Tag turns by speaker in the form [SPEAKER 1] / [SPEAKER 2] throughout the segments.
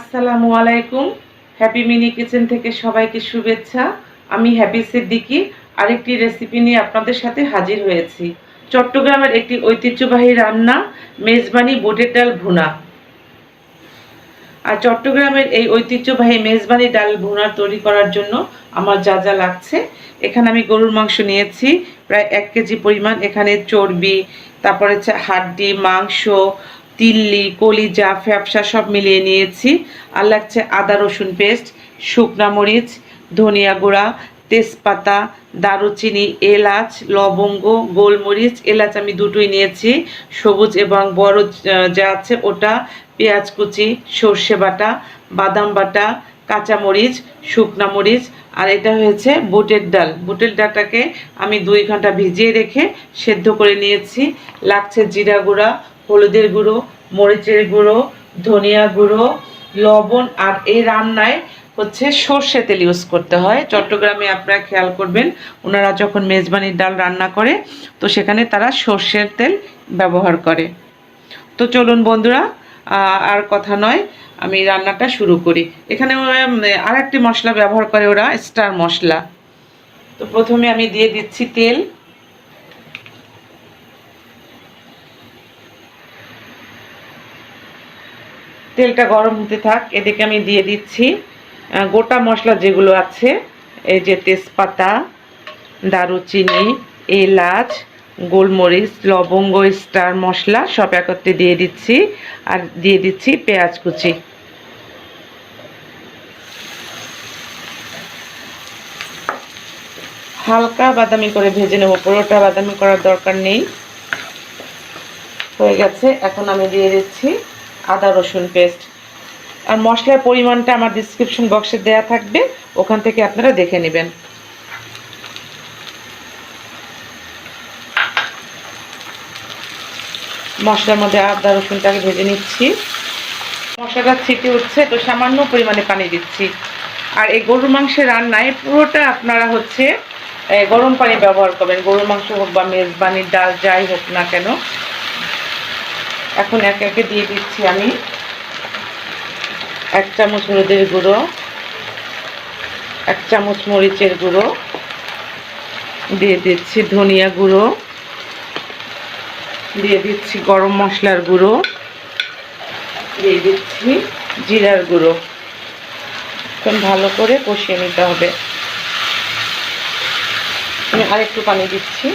[SPEAKER 1] আসসালামু আলাইকুম। Happy mini kitchen থেকে সবাইকে শুভেচ্ছা। আমি হ্যাপি সিদ্দিকী আরেকটি রেসিপি নিয়ে আপনাদের সাথে হাজির হয়েছি। চট্টগ্রামের একটি ঐতিহ্যবাহী রান্না মেজবানি বুটের ডাল ভুনা। আর চট্টগ্রামের এই ঐতিহ্যবাহী মেজবানি ডাল ভুনা তৈরি করার জন্য আমার যা যা লাগছে, এখানে আমি গরুর মাংস নিয়েছি প্রায় 1 কেজি পরিমাণ। এখানে চর্বি, তারপরে হাড্ডি, মাংস, তিল্লি, কলিজা, ফ্যাপসা সব মিলিয়ে নিয়েছি। আর লাগছে আদা রসুন পেস্ট, শুকনা মরিচ, ধনিয়া গুঁড়া, তেজপাতা, দারুচিনি, এলাচ, লবঙ্গ, গোলমরিচ। এলাচ আমি দুটোই নিয়েছি, সবুজ এবং বড় যা আছে ওটা, পেঁয়াজ কুচি, সর্ষে বাটা, বাদাম বাটা, কাঁচামরিচ, শুকনা মরিচ। আর এটা হয়েছে বুটের ডাল। বুটের ডালটাকে আমি 2 ঘন্টা ভিজিয়ে রেখে সেদ্ধ করে নিয়েছি। লাগছে জিরা গুঁড়া, হলুদের গুঁড়ো, মরিচের গুঁড়ো, ধনিয়া গুঁড়ো, লবণ। আর এই রান্নায় হচ্ছে সর্ষে তেল ইউজ করতে হয়। চট্টগ্রামে আপনারা খেয়াল করবেন, ওনারা যখন মেজবানির ডাল রান্না করে তো সেখানে তারা সর্ষের তেল ব্যবহার করে। তো চলুন বন্ধুরা, আর কথা নয়, আমি রান্নাটা শুরু করি। এখানে আর একটি মশলা ব্যবহার করে ওরা, স্টার মশলা। তো প্রথমে আমি দিয়ে দিচ্ছি তেল। তেলটা গরম হতে থাক, এদিকে আমি দিয়ে দিচ্ছি গোটা মশলা যেগুলো আছে। এই যে তেজপাতা, দারুচিনি, এলাচ, গোলমরিচ, লবঙ্গ, স্টার মশলা সব একত্রে দিয়ে দিচ্ছি। আর দিয়ে দিচ্ছি পেঁয়াজ কুচি। হালকা বাদামি করে ভেজে নেব, পুরোটা বাদামি করার দরকার নেই। হয়ে গেছে। এখন আমি দিয়ে দিচ্ছি আদা রসুন পেস্ট। আর মশলার পরিমাণটা আমার ডিসক্রিপশন বক্সে দেওয়া থাকবে, ওখান থেকে আপনারা দেখে নেবেন। মশলার মধ্যে আদা রসুনটাকে ভেজে নিচ্ছি। মশলাটা ছিটে উঠছে, তো সামান্য পরিমাণে পানি দিচ্ছি। আর এই গরুর মাংসের রান্নায় পুরোটা আপনারা হচ্ছে গরম পানি ব্যবহার করবেন, গরুর মাংস হোক বা মেজবানির ডাল যাই হোক না কেন। এখন একে একে দিয়ে দিচ্ছি আমি 1 চামচ হলুদের গুঁড়ো, 1 চামচ মরিচের গুঁড়ো, দিয়ে দিচ্ছি ধনিয়া গুঁড়ো, দিয়ে দিচ্ছি গরম মশলার গুঁড়ো, দিয়ে দিচ্ছি জিরার গুঁড়ো। এখন ভালো করে কষিয়ে নিতে হবে। আমি আরেকটু পানি দিচ্ছি।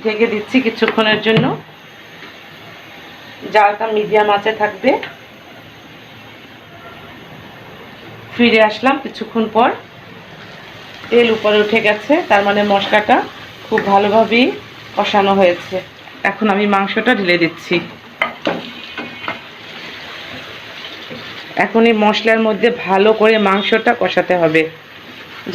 [SPEAKER 1] ঢেকে দিচ্ছি কিছুক্ষণের জন্য। জালটা মিডিয়াম আঁচে থাকবে। ফিরে আসলাম কিছুক্ষণ পর। তেল উপরে উঠে গেছে, তার মানে মশলাটা খুব ভালোভাবেই কষানো হয়েছে। এখন আমি মাংসটা ঢেলে দিচ্ছি। এখন এই মশলার মধ্যে ভালো করে মাংসটা কষাতে হবে,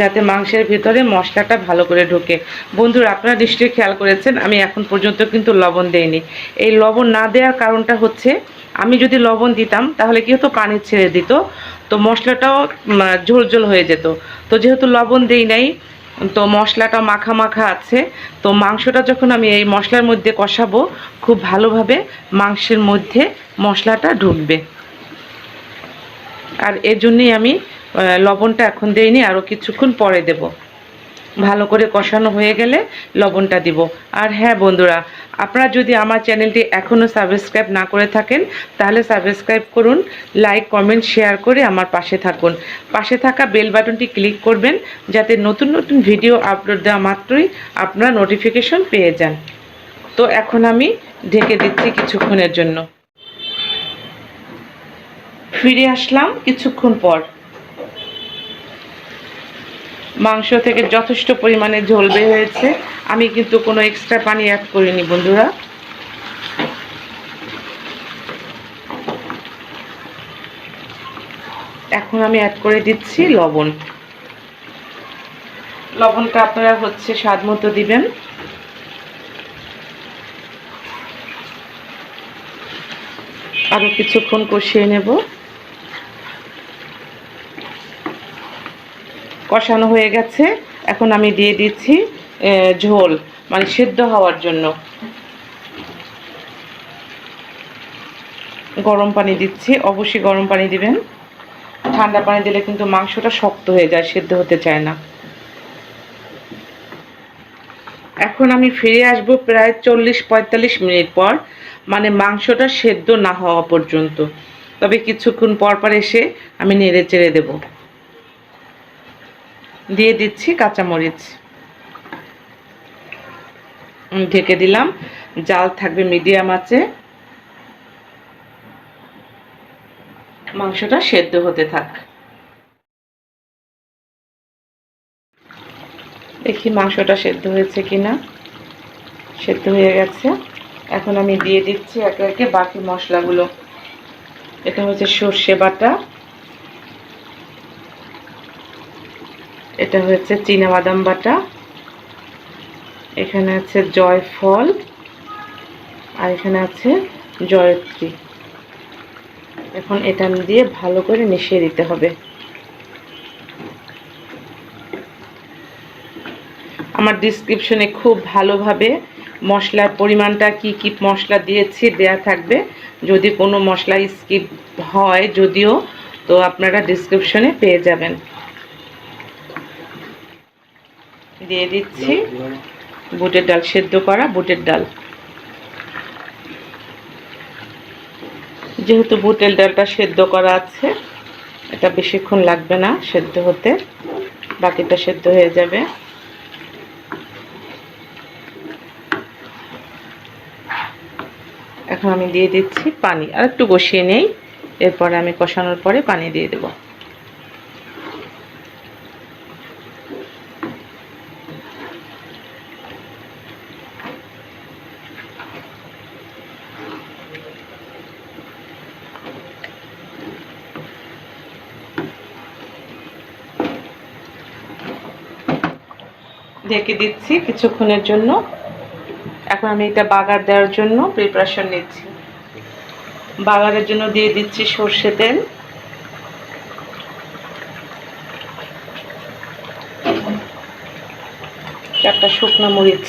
[SPEAKER 1] যাতে মাংসের ভিতরে মশলাটা ভালো করে ঢোকে। বন্ধুরা, আপনারা নিশ্চয়ই খেয়াল করেছেন আমি এখন পর্যন্ত কিন্তু লবণ দেইনি। এই লবণ না দেওয়ার কারণটা হচ্ছে, আমি যদি লবণ দিতাম তাহলে কি হতো, পানি ছেড়ে দিত, তো মশলাটাও ঝোল ঝোল হয়ে যেত। তো যেহেতু লবণ দেই নাই, তো মশলাটা মাখা মাখা আছে। তো মাংসটা যখন আমি এই মশলার মধ্যে কষাবো, খুব ভালোভাবে মাংসের মধ্যে মশলাটা ঢুকবে। আর এর জন্যই আমি লবণটা এখন দেইনি, আরও কিছুক্ষণ পরে দেব। ভালো করে কষানো হয়ে গেলে লবণটা দিব। আর হ্যাঁ বন্ধুরা, আপনারা যদি আমার চ্যানেলটি এখনও সাবস্ক্রাইব না করে থাকেন তাহলে সাবস্ক্রাইব করুন, লাইক কমেন্ট শেয়ার করে আমার পাশে থাকুন। পাশে থাকা বেল বাটনটি ক্লিক করবেন, যাতে নতুন নতুন ভিডিও আপলোড দেওয়া মাত্রই আপনারা নোটিফিকেশন পেয়ে যান। তো এখন আমি ঢেকে দিচ্ছি কিছুক্ষণের জন্য। ফিরে আসলাম কিছুক্ষণ পর। মাংস থেকে যথেষ্ট পরিমাণে ঝোল বের হয়েছে। আমি কিন্তু কোনো এক্সট্রা পানি অ্যাড করিনি বন্ধুরা। এখন আমি অ্যাড করে দিচ্ছি লবণ। লবণটা আপনারা হচ্ছে স্বাদ মতো দিবেন। আরও কিছুক্ষণ কষিয়ে নেব। কষানো হয়ে গেছে। এখন আমি দিয়ে দিচ্ছি ঝোল। মানে সেদ্ধ হওয়ার জন্য। গরম পানি দিচ্ছি, অবশ্যই গরম পানি দিবেন। ঠান্ডা পানি দিলে কিন্তু মাংসটা শক্ত হয়ে যায়, সেদ্ধ হতে চায় না। এখন আমি ফিরে আসবো প্রায় 40-45 মিনিট পর, মানে মাংসটা সেদ্ধ না হওয়া পর্যন্ত। তবে কিছুক্ষণ পর পর এসে আমি নেড়ে চেড়ে দেব। দিয়ে দিচ্ছি কাঁচামরিচ, ঢেকে দিলাম। জাল থাকবে মিডিয়াম আঁচে, মাংসটা সেদ্ধ হতে থাক। দেখি মাংসটা সেদ্ধ হয়েছে কিনা। সেদ্ধ হয়ে গেছে। এখন আমি দিয়ে দিচ্ছি একে একে বাকি মশলাগুলো। এটা হচ্ছে সর্ষে বাটা, এটা হচ্ছে চীনাবাদাম বাটা, এখানে আছে জয়ফল, আর এখানে আছে জয়ত্রী। এখন এটা দিয়ে ভালো করে মিশিয়ে দিতে হবে। আমার ডিসক্রিপশনে খুব ভালোভাবে মশলার পরিমাণটা কি কি মশলা দিয়েছি দেয়া থাকবে। যদি কোনো মশলা স্কিপ হয় যদিও, তো আপনারা ডিসক্রিপশনে পেয়ে যাবেন। দিয়ে দিচ্ছি বুটের ডাল, সেদ্ধ করা বুটের ডাল। যেহেতু বুটের ডালটা সেদ্ধ করা আছে, এটা বেশিক্ষণ লাগবে না সেদ্ধ হতে, বাকিটা সেদ্ধ হয়ে যাবে। এখন আমি দিয়ে দিচ্ছি পানি, আর একটু কষিয়ে নেই, এরপরে আমি কষানোর পরে পানি দিয়ে দেব। ঢেকে দিচ্ছি কিছুক্ষণের জন্য। এখন আমি এটা বাগার দেওয়ার জন্য প্রিপারেশন নিচ্ছি। বাগারের জন্য দিয়ে দিচ্ছি সর্ষে তেল, চারটা শুকনো মরিচ,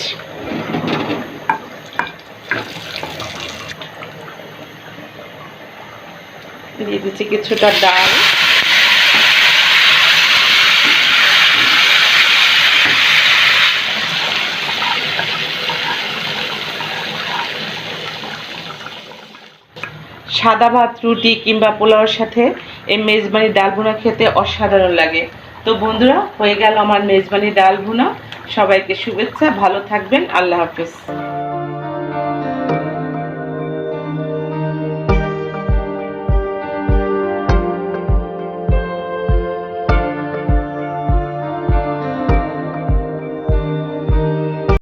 [SPEAKER 1] দিয়ে দিচ্ছি কিছুটা ডাল, সাদা ভাত, রুটি কিংবা পোলাওর সাথে এই মেজবানি ডাল ভুনা খেতে অসাধারণ লাগে। তো বন্ধুরা, হয়ে গেল আমার মেজবানি ডাল ভুনা। সবাইকে শুভেচ্ছা, ভালো থাকবেন, আল্লাহ হাফেজ।